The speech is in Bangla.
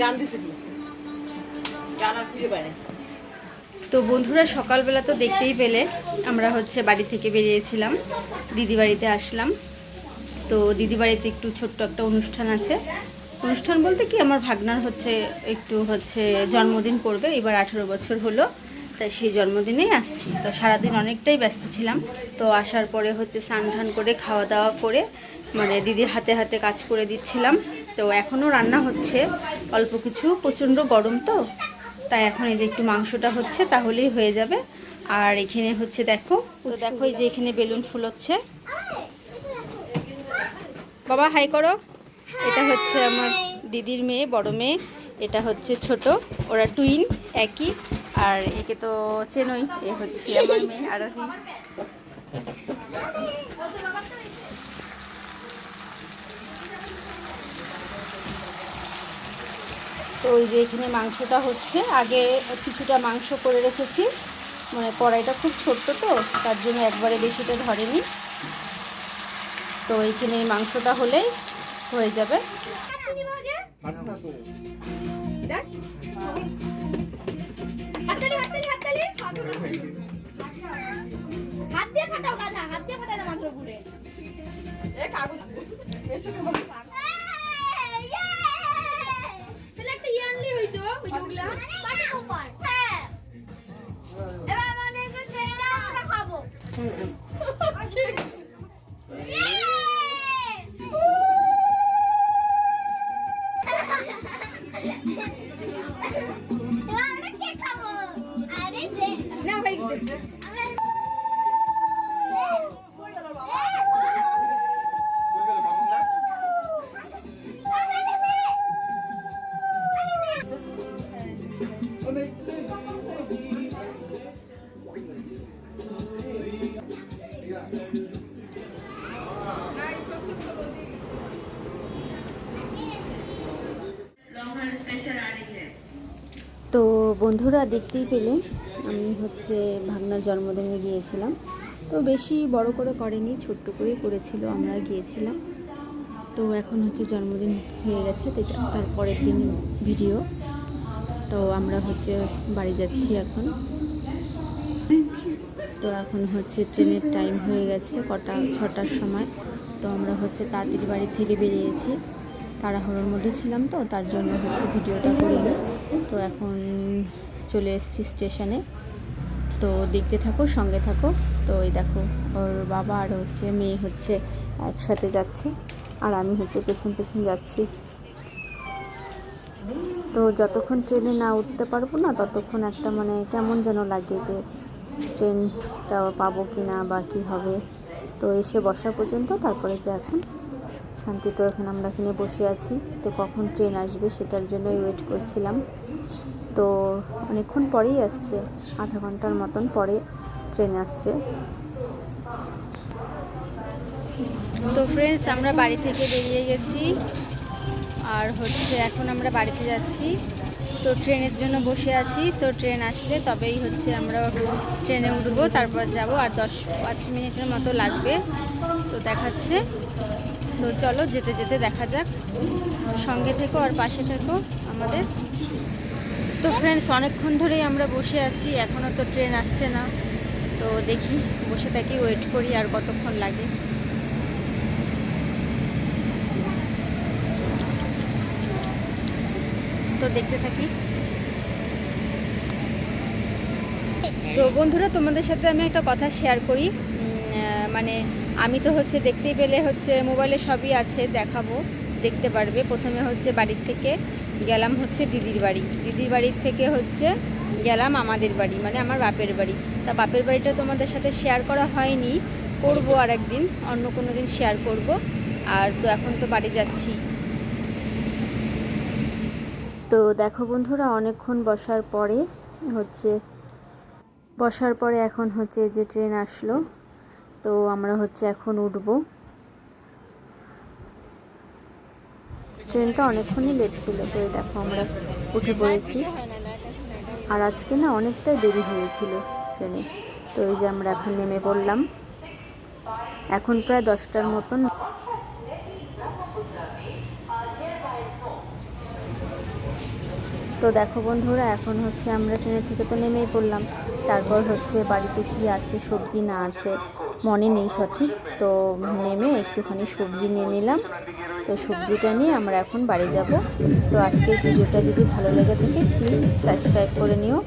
গান দিছে গান আর খুঁজে পায় না। তো বন্ধুরা সকালবেলা তো দেখতেই পেলে আমরা হচ্ছে বাড়ি থেকে বেরিয়েছিলাম, দিদি বাড়িতে আসলাম। তো দিদি বাড়িতে একটু ছোট্ট একটা অনুষ্ঠান আছে। অনুষ্ঠান বলতে কি, আমার ভাগনার একটু জন্মদিন পড়বে, এবার 18 বছর হলো, তাই সেই জন্মদিনেই আসছি। তো সারাদিন অনেকটাই ব্যস্ত ছিলাম। তো আসার পরে স্নান টান করে খাওয়া দাওয়া করে মানে দিদির হাতে হাতে কাজ করে দিচ্ছিলাম। তো এখনও রান্না হচ্ছে অল্প কিছু, প্রচণ্ড গরম তো, তাই এখন এই যে একটু মাংসটা হচ্ছে, তাহলেই হয়ে যাবে। আর এখানে দেখো, এই যে এখানে বেলুন ফুল হচ্ছে। বাবা হাই করো। এটা হচ্ছে আমার দিদির মেয়ে, বড় মেয়ে। এটা হচ্ছে ছোট, ওরা টুইন একই। আর একে তো চেনই, এ হচ্ছে আমার মেয়ে আরোহী। তো ওই যে এখানে মাংসটা হচ্ছে, আগে কিছুটা মাংস করে রেখেছি, মানে কড়াইটা খুব ছোট্ট তো, তার জন্য একবারে বেশিটা ধরেনি। তো এইখানে মাংসটা হলেই হয়ে যাবে। তো বন্ধুরা দেখতেই পেলে আমি ভাগনার জন্মদিনে গিয়েছিলাম। তো বেশি বড় করে করেনি, ছোট্ট করেই করেছিল, আমরা গিয়েছিলাম। তো এখন জন্মদিন হয়ে গেছে, তো তার পরের দিন ভিডিও। তো আমরা বাড়ি যাচ্ছি এখন। তো এখন ট্রেনের টাইম হয়ে গেছে, 6টার সময়। তো আমরা তাড়াতাড়ি বাড়ি থেকে বেরিয়েছি, তাড়াহুড়োর মধ্যে ছিলাম, তো তার জন্য ভিডিওটা করিনি। তো এখন চলে এসেছি স্টেশনে। তো দেখতে থাকো, সঙ্গে থাকো। তো এই দেখো, ওর বাবা আর মেয়ে একসাথে যাচ্ছে, আর আমি পেছন পেছন যাচ্ছি। তো যতক্ষণ ট্রেনে না উঠতে পারবো না, ততক্ষণ একটা মানে কেমন যেন লাগে যে ট্রেনটা পাবো কি না বা কী হবে। তো এসে বসা পর্যন্ত, তারপরে যে এখন শান্তি। তো এখন আমরা এখানে বসে আছি, তো কখন ট্রেন আসবে সেটার জন্যই ওয়েট করছিলাম। তো অনেকক্ষণ পরেই আসছে, আধা ঘন্টার মতন পরে ট্রেন আসছে। তো ফ্রেন্ডস, আমরা বাড়ি থেকে বেরিয়ে গেছি, আর এখন আমরা বাড়িতে যাচ্ছি। তো ট্রেনের জন্য বসে আছি। তো ট্রেন আসলে তবেই আমরা ট্রেনে উঠবো, তারপর যাব। আর 10-5 মিনিটের মতো লাগবে, তো দেখাচ্ছে। তো চলো যেতে যেতে দেখা যাক, সঙ্গে থেকো আর পাশে থেকো আমাদের। তো ফ্রেন্ডস, অনেকক্ষণ ধরেই আমরা বসে আছি, এখনও তো ট্রেন আসছে না। তো দেখি, বসে থাকি, ওয়েট করি আর কতক্ষণ লাগে। তো দেখতে থাকি। তো বন্ধুরা, তোমাদের সাথে আমি একটা কথা শেয়ার করি। মানে আমি তো দেখতেই পেলে মোবাইলে সবই আছে, দেখাবো, দেখতে পারবে। প্রথমে বাড়ির থেকে গেলাম দিদির বাড়ি, দিদির বাড়ির থেকে গেলাম আমাদের বাড়ি, মানে আমার বাপের বাড়ি। তা বাপের বাড়িটা তোমাদের সাথে শেয়ার করা হয়নি, করব আর একদিন, অন্য কোনো দিন শেয়ার করব। আর তো এখন তো বাড়ি যাচ্ছি। তো দেখো বন্ধুরা, অনেকক্ষণ বসার পরে এখন যে ট্রেন আসলো। তো আমরা এখন উঠব। ট্রেনটা অনেকক্ষণই লেট ছিল। তো দেখো আমরা উঠে পড়েছি, আর আজকে না অনেকটাই দেরি হয়েছিল ট্রেনে। তো এই যে আমরা এখন নেমে পড়লাম, এখন প্রায় 10টার মতন। তো দেখো বন্ধুরা, এখন হচ্ছে আমরা ট্রেনের থেকে তো নেমেই পড়লাম। তারপর হচ্ছে বাড়িতে কি আছে সবজি না আছে মনে নেই সঠিক, তো নেমে একটুখানি সবজি নিয়ে নিলাম। তো সবজিটা নিয়ে আমরা এখন বাড়ি যাব। তো আজকের ভিডিওটা যদি ভালো লেগে থাকে প্লিজ সাবস্ক্রাইব করে নিও।